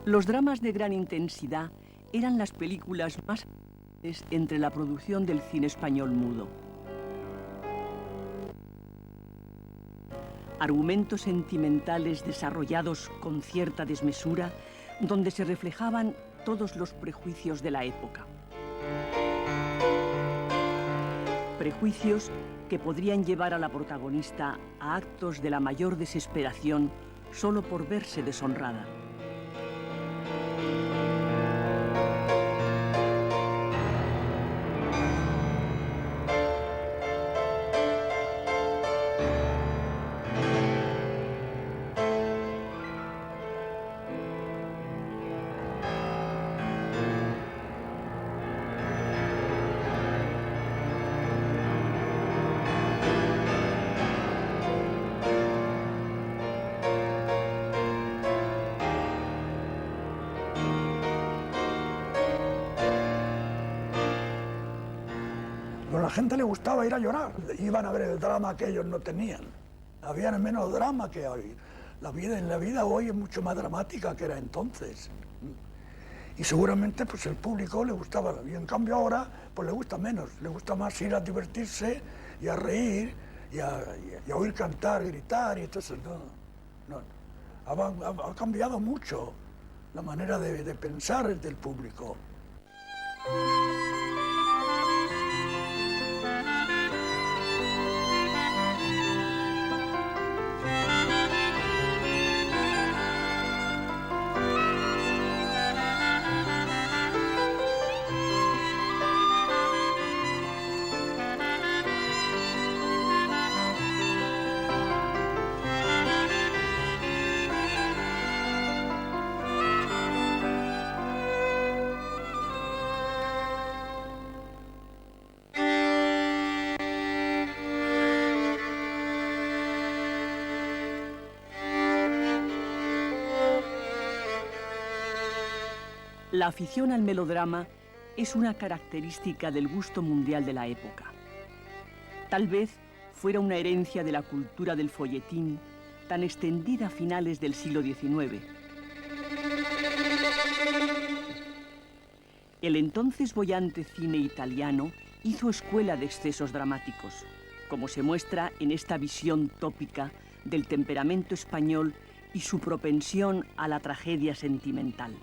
Los dramas de gran intensidad eran las películas más importantes entre la producción del cine español mudo. Argumentos sentimentales desarrollados con cierta desmesura, donde se reflejaban todos los prejuicios de la época. Prejuicios que podrían llevar a la protagonista a actos de la mayor desesperación solo por verse deshonrada. A la gente le gustaba ir a llorar, iban a ver el drama que ellos no tenían. Había menos drama que hoy. La vida hoy es mucho más dramática que era entonces. Y seguramente pues el público le gustaba, y en cambio ahora pues le gusta menos, le gusta más ir a divertirse y a reír y a oír cantar, gritar y todo eso. Ha cambiado mucho la manera de pensar del público. La afición al melodrama es una característica del gusto mundial de la época. Tal vez fuera una herencia de la cultura del folletín, tan extendida a finales del siglo XIX. El entonces boyante cine italiano hizo escuela de excesos dramáticos, como se muestra en esta visión tópica del temperamento español y su propensión a la tragedia sentimental.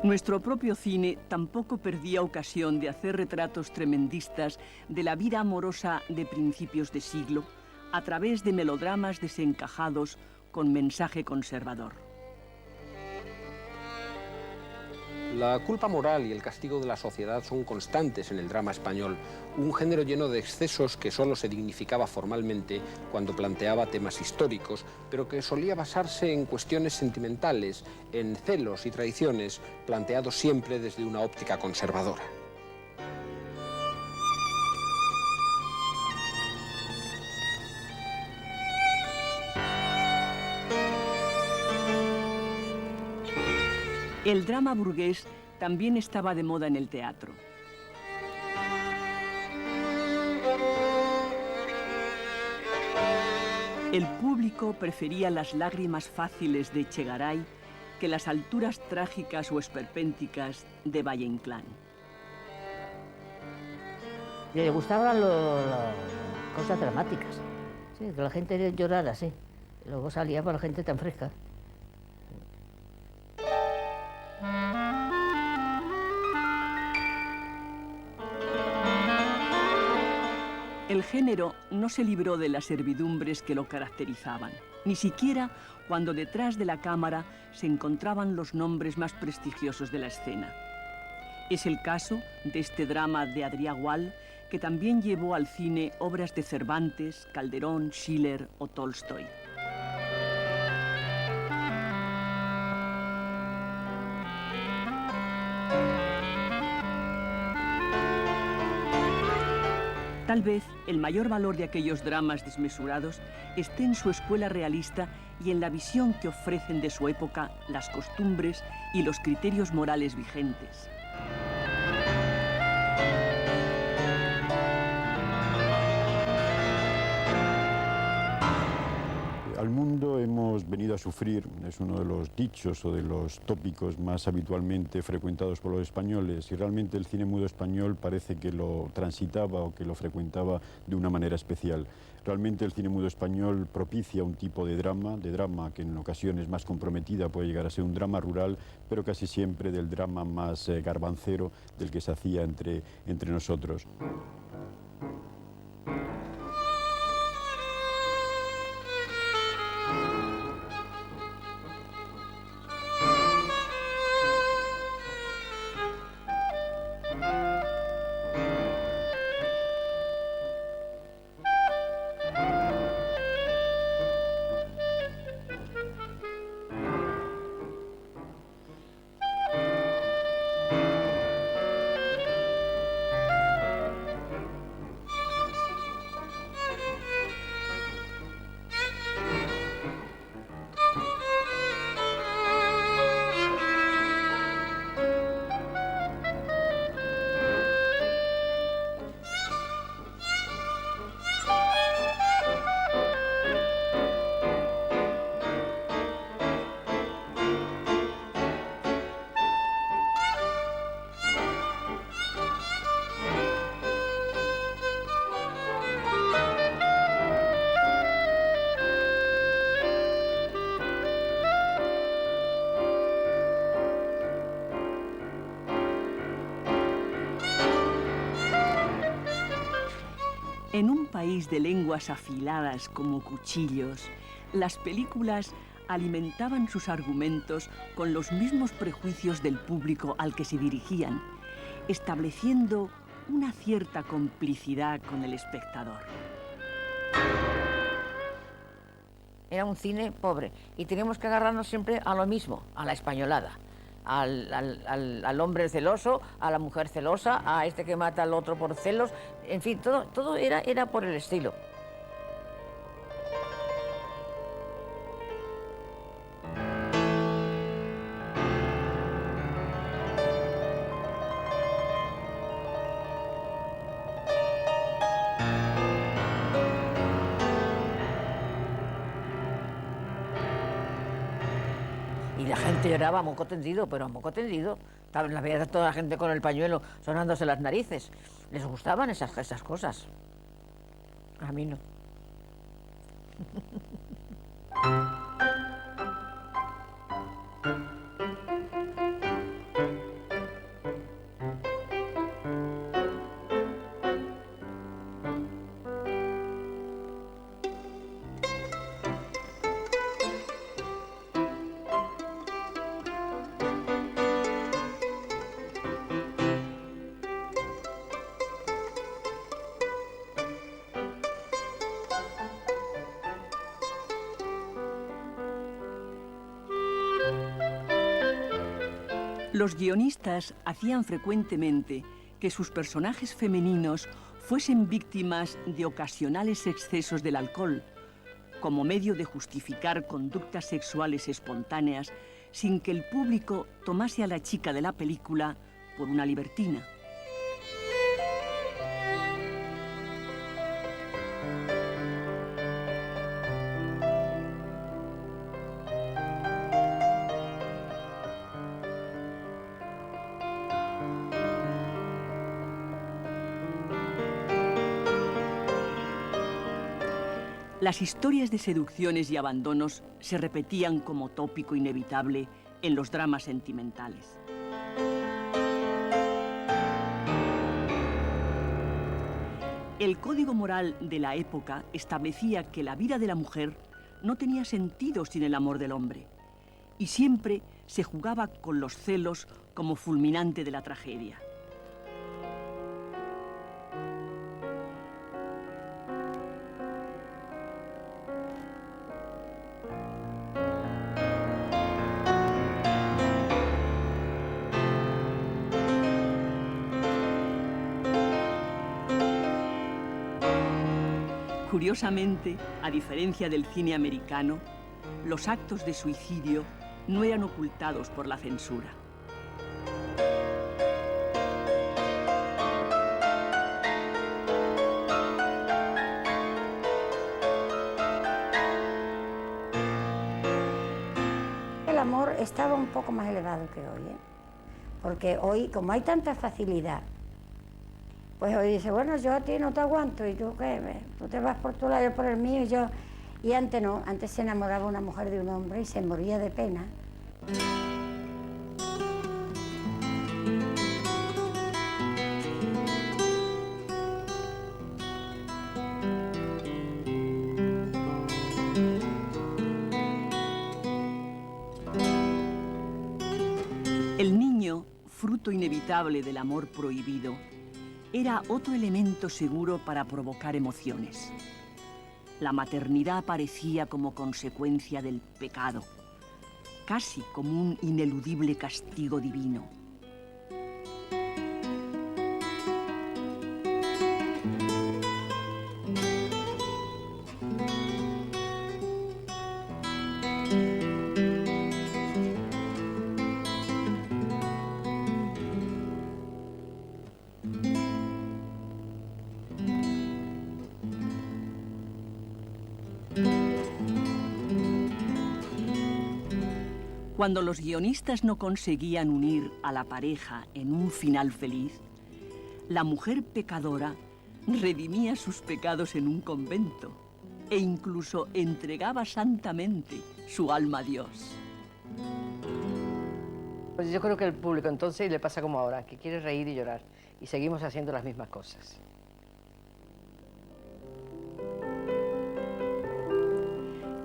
Nuestro propio cine tampoco perdía ocasión de hacer retratos tremendistas de la vida amorosa de principios de siglo a través de melodramas desencajados con mensaje conservador. La culpa moral y el castigo de la sociedad son constantes en el drama español, un género lleno de excesos que solo se dignificaba formalmente cuando planteaba temas históricos, pero que solía basarse en cuestiones sentimentales, en celos y traiciones, planteados siempre desde una óptica conservadora. El drama burgués también estaba de moda en el teatro. El público prefería las lágrimas fáciles de Echegaray que las alturas trágicas o esperpénticas de Valle Inclán. Le gustaban las cosas dramáticas, sí, que la gente llorara, sí. Luego salía para la gente tan fresca. El género no se libró de las servidumbres que lo caracterizaban, ni siquiera cuando detrás de la cámara se encontraban los nombres más prestigiosos de la escena. Es el caso de este drama de Adrià Gual, que también llevó al cine obras de Cervantes, Calderón, Schiller o Tolstoy. Tal vez el mayor valor de aquellos dramas desmesurados esté en su escuela realista y en la visión que ofrecen de su época las costumbres y los criterios morales vigentes. Al mundo hemos venido a sufrir, es uno de los dichos o de los tópicos más habitualmente frecuentados por los españoles, y realmente el cine mudo español parece que lo transitaba o que lo frecuentaba de una manera especial. Realmente el cine mudo español propicia un tipo de drama que en ocasiones más comprometida puede llegar a ser un drama rural, pero casi siempre del drama más garbancero del que se hacía entre nosotros. En un país de lenguas afiladas como cuchillos, las películas alimentaban sus argumentos con los mismos prejuicios del público al que se dirigían, estableciendo una cierta complicidad con el espectador. Era un cine pobre y teníamos que agarrarnos siempre a lo mismo, a la españolada. Al hombre celoso, a la mujer celosa, a este que mata al otro por celos, en fin, todo era por el estilo. Y la gente lloraba a moco tendido, pero a moco tendido. La veía toda la gente con el pañuelo sonándose las narices. Les gustaban esas cosas. A mí no. Los guionistas hacían frecuentemente que sus personajes femeninos fuesen víctimas de ocasionales excesos del alcohol, como medio de justificar conductas sexuales espontáneas sin que el público tomase a la chica de la película por una libertina. Las historias de seducciones y abandonos se repetían como tópico inevitable en los dramas sentimentales. El código moral de la época establecía que la vida de la mujer no tenía sentido sin el amor del hombre, y siempre se jugaba con los celos como fulminante de la tragedia. Curiosamente, a diferencia del cine americano, los actos de suicidio no eran ocultados por la censura. El amor estaba un poco más elevado que hoy, ¿eh? Porque hoy, como hay tanta facilidad, pues hoy dice, bueno, yo a ti no te aguanto, y tú qué, tú te vas por tu lado, yo por el mío, y yo... Y antes no, antes se enamoraba una mujer de un hombre y se moría de pena. El niño, fruto inevitable del amor prohibido, era otro elemento seguro para provocar emociones. La maternidad aparecía como consecuencia del pecado, casi como un ineludible castigo divino. Cuando los guionistas no conseguían unir a la pareja en un final feliz, la mujer pecadora redimía sus pecados en un convento e incluso entregaba santamente su alma a Dios. Pues yo creo que el público entonces le pasa como ahora, que quiere reír y llorar, y seguimos haciendo las mismas cosas.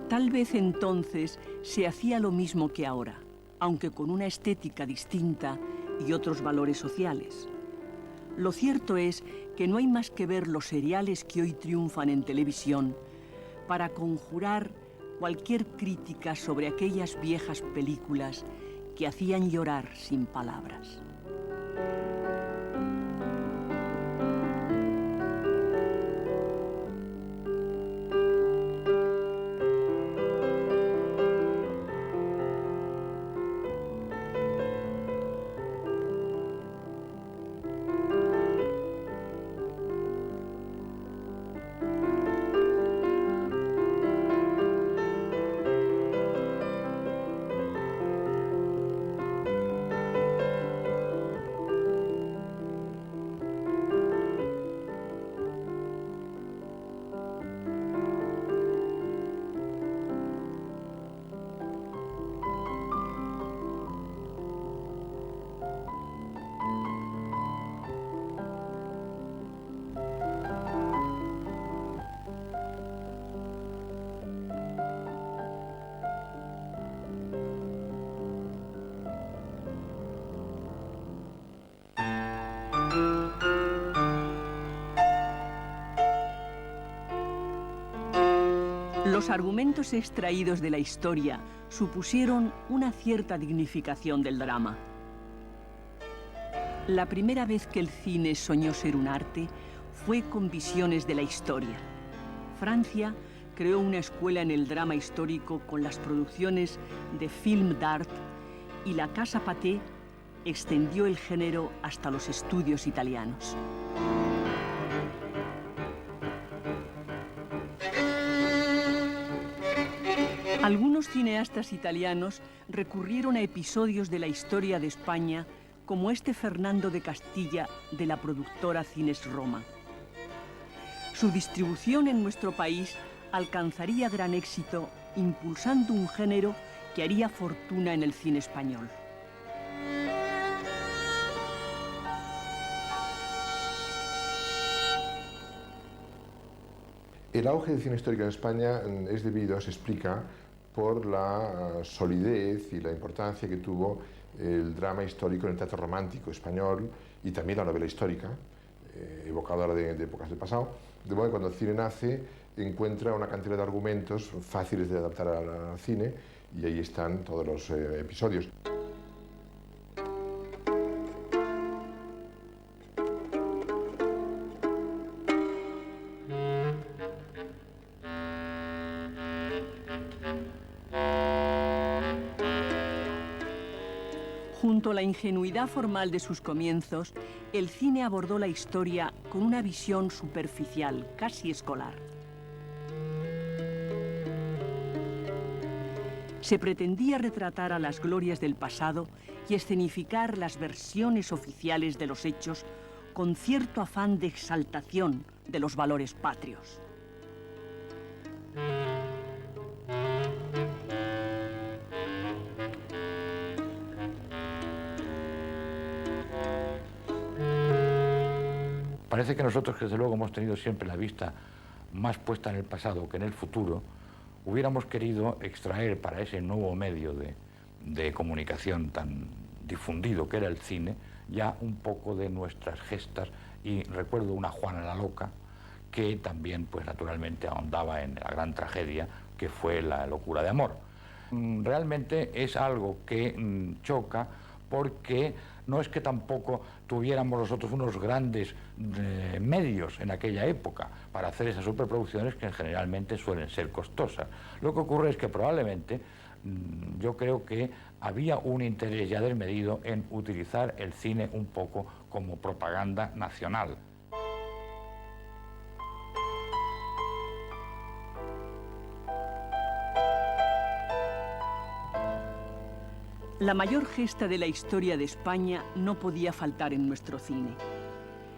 Tal vez entonces se hacía lo mismo que ahora, aunque con una estética distinta y otros valores sociales. Lo cierto es que no hay más que ver los seriales que hoy triunfan en televisión para conjurar cualquier crítica sobre aquellas viejas películas que hacían llorar sin palabras. Los argumentos extraídos de la historia supusieron una cierta dignificación del drama. La primera vez que el cine soñó ser un arte fue con visiones de la historia. Francia creó una escuela en el drama histórico con las producciones de Film d'Art y la Casa Pathé extendió el género hasta los estudios italianos. Algunos cineastas italianos recurrieron a episodios de la historia de España, como este Fernando de Castilla de la productora Cines Roma. Su distribución en nuestro país alcanzaría gran éxito, impulsando un género que haría fortuna en el cine español. El auge del cine histórico en España es debido, se explica, por la solidez y la importancia que tuvo el drama histórico en el teatro romántico español y también la novela histórica, evocadora de épocas del pasado. De modo que cuando el cine nace, encuentra una cantidad de argumentos fáciles de adaptar al cine y ahí están todos los episodios. Junto a la ingenuidad formal de sus comienzos, el cine abordó la historia con una visión superficial, casi escolar. Se pretendía retratar a las glorias del pasado y escenificar las versiones oficiales de los hechos con cierto afán de exaltación de los valores patrios. Parece que nosotros, que desde luego hemos tenido siempre la vista más puesta en el pasado que en el futuro, hubiéramos querido extraer para ese nuevo medio de comunicación tan difundido que era el cine, ya un poco de nuestras gestas, y recuerdo una Juana la Loca, que también, pues naturalmente, ahondaba en la gran tragedia que fue la locura de amor. Realmente es algo que choca, porque no es que tampoco tuviéramos nosotros unos grandes medios en aquella época para hacer esas superproducciones que generalmente suelen ser costosas. Lo que ocurre es que probablemente yo creo que había un interés ya desmedido en utilizar el cine un poco como propaganda nacional. La mayor gesta de la historia de España no podía faltar en nuestro cine.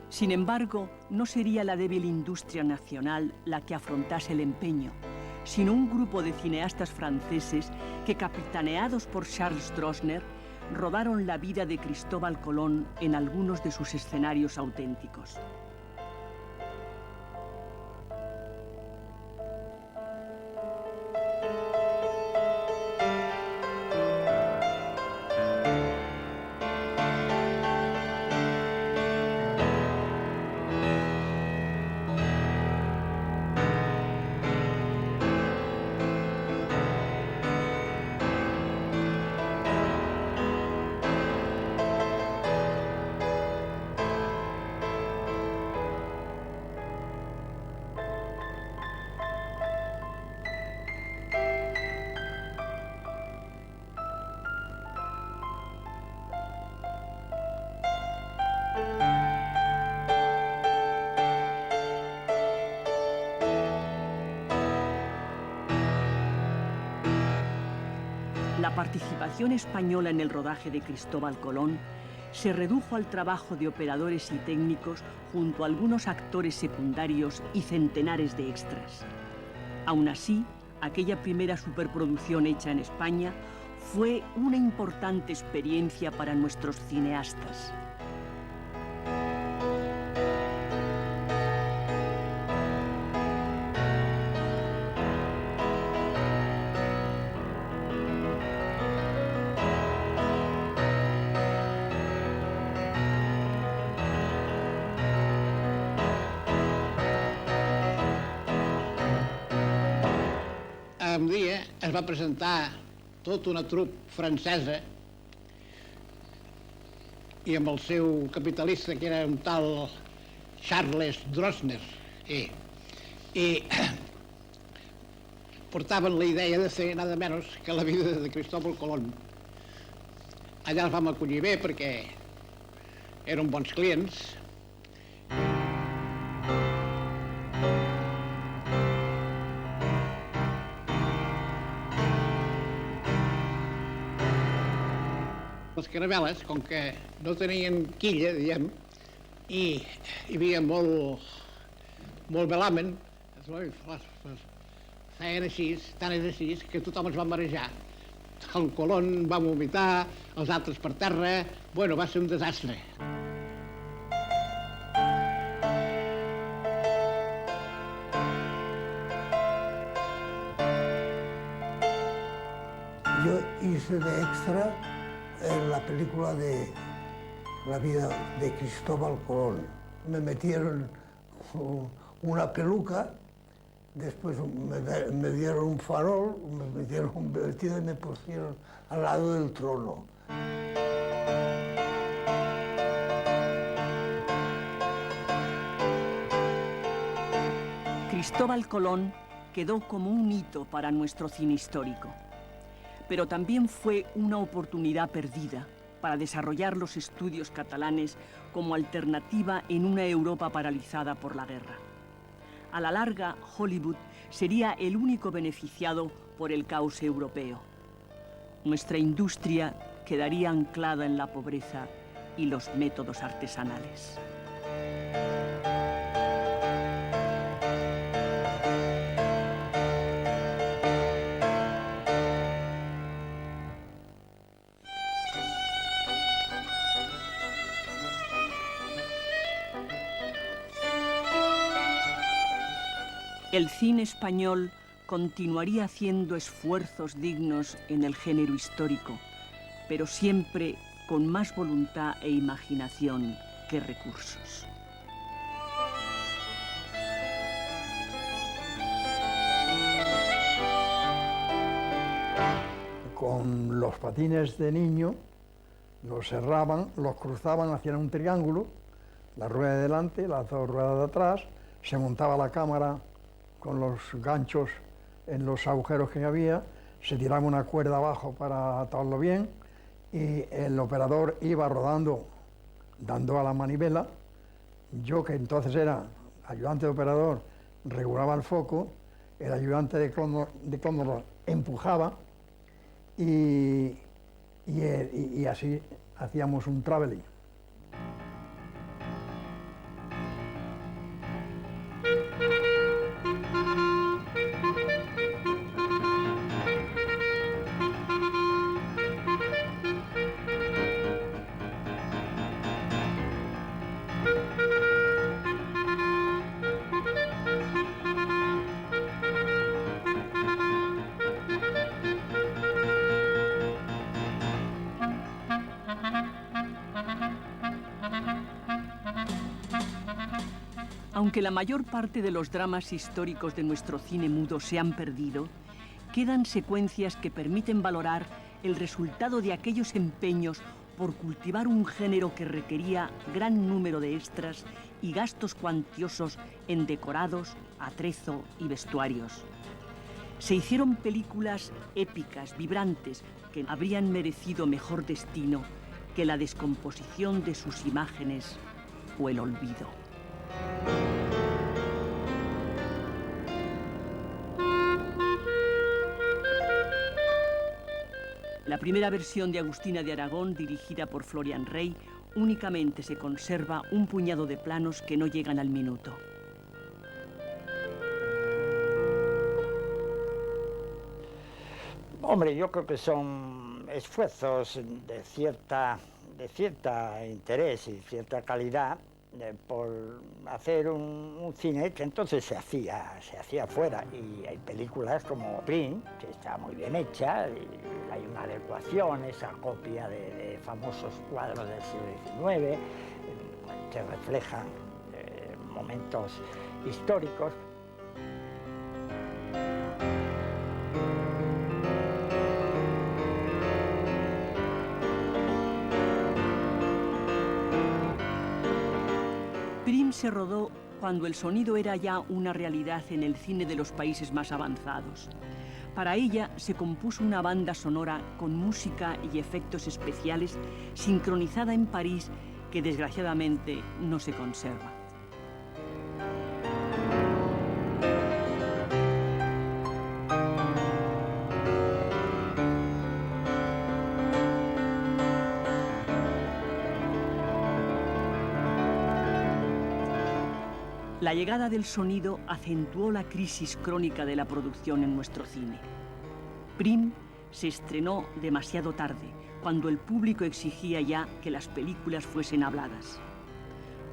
Sin embargo, no sería la débil industria nacional la que afrontase el empeño, sino un grupo de cineastas franceses que, capitaneados por Charles Drossner, rodaron la vida de Cristóbal Colón en algunos de sus escenarios auténticos. La participación española en el rodaje de Cristóbal Colón se redujo al trabajo de operadores y técnicos junto a algunos actores secundarios y centenares de extras. Aún así, aquella primera superproducción hecha en España fue una importante experiencia para nuestros cineastas. Un dia es va presentar tota una trup francesa i amb el seu capitalista, que era un tal Charles Drossner, i portaven la idea de fer nada menos que la vida de Cristóbal Colón. Allà els vam acollir bé perquè eren bons clients. Les caravel·les, com que no tenien quilla, diguem, i hi havia molt velamen, feien així, tant és així, que tothom es va marejar. El Colón va vomitar, els altres per terra, bueno, va ser un desastre. Yo hice de extra en la película de la vida de Cristóbal Colón. Me metieron una peluca, después me dieron un farol, me metieron un vestido y me pusieron al lado del trono. Cristóbal Colón quedó como un hito para nuestro cine histórico, pero también fue una oportunidad perdida para desarrollar los estudios catalanes como alternativa en una Europa paralizada por la guerra. A la larga, Hollywood sería el único beneficiado por el caos europeo. Nuestra industria quedaría anclada en la pobreza y los métodos artesanales. El cine español continuaría haciendo esfuerzos dignos en el género histórico, pero siempre con más voluntad e imaginación que recursos. Con los patines de niño, los cerraban, los cruzaban, hacían un triángulo, la rueda de delante, las dos ruedas de atrás, se montaba la cámara con los ganchos en los agujeros que había, se tiraba una cuerda abajo para atarlo bien y el operador iba rodando, dando a la manivela. Yo, que entonces era ayudante de operador, regulaba el foco, el ayudante de cóndor empujaba y así hacíamos un traveling. Aunque la mayor parte de los dramas históricos de nuestro cine mudo se han perdido, quedan secuencias que permiten valorar el resultado de aquellos empeños por cultivar un género que requería gran número de extras y gastos cuantiosos en decorados, atrezo y vestuarios. Se hicieron películas épicas, vibrantes, que habrían merecido mejor destino que la descomposición de sus imágenes o el olvido. La primera versión de Agustina de Aragón, dirigida por Florian Rey, únicamente se conserva un puñado de planos que no llegan al minuto. Hombre, yo creo que son esfuerzos de cierta interés y cierta calidad por hacer un cine que entonces se hacía fuera, y hay películas como Prim, que está muy bien hecha, y hay una adecuación, esa copia de famosos cuadros del siglo XIX que reflejan momentos históricos. Prim se rodó cuando el sonido era ya una realidad en el cine de los países más avanzados. Para ella se compuso una banda sonora con música y efectos especiales sincronizada en París que desgraciadamente no se conserva. La llegada del sonido acentuó la crisis crónica de la producción en nuestro cine. Prim se estrenó demasiado tarde, cuando el público exigía ya que las películas fuesen habladas.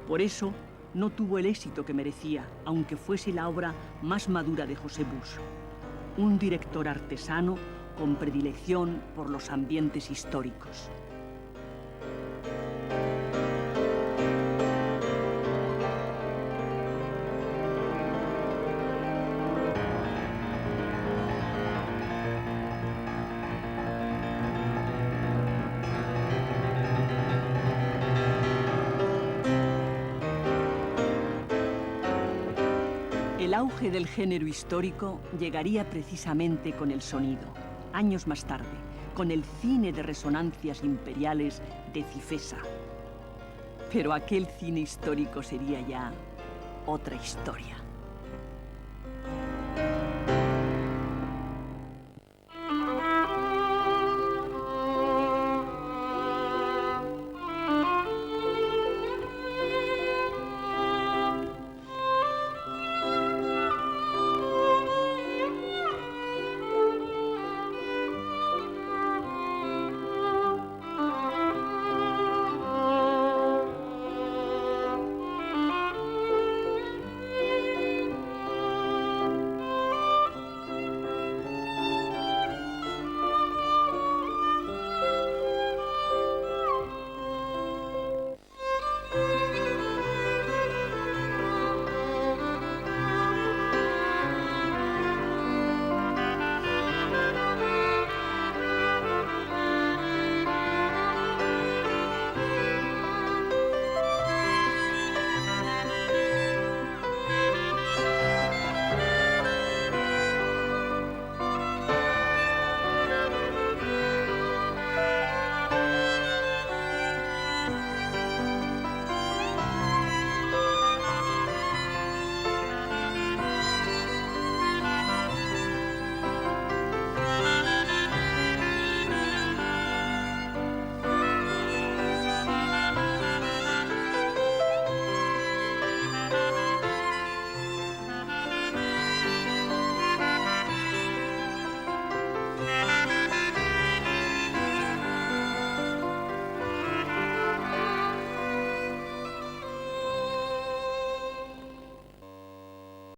Por eso no tuvo el éxito que merecía, aunque fuese la obra más madura de José Bush, un director artesano con predilección por los ambientes históricos. El auge del género histórico llegaría precisamente con el sonido, años más tarde, con el cine de resonancias imperiales de Cifesa. Pero aquel cine histórico sería ya otra historia.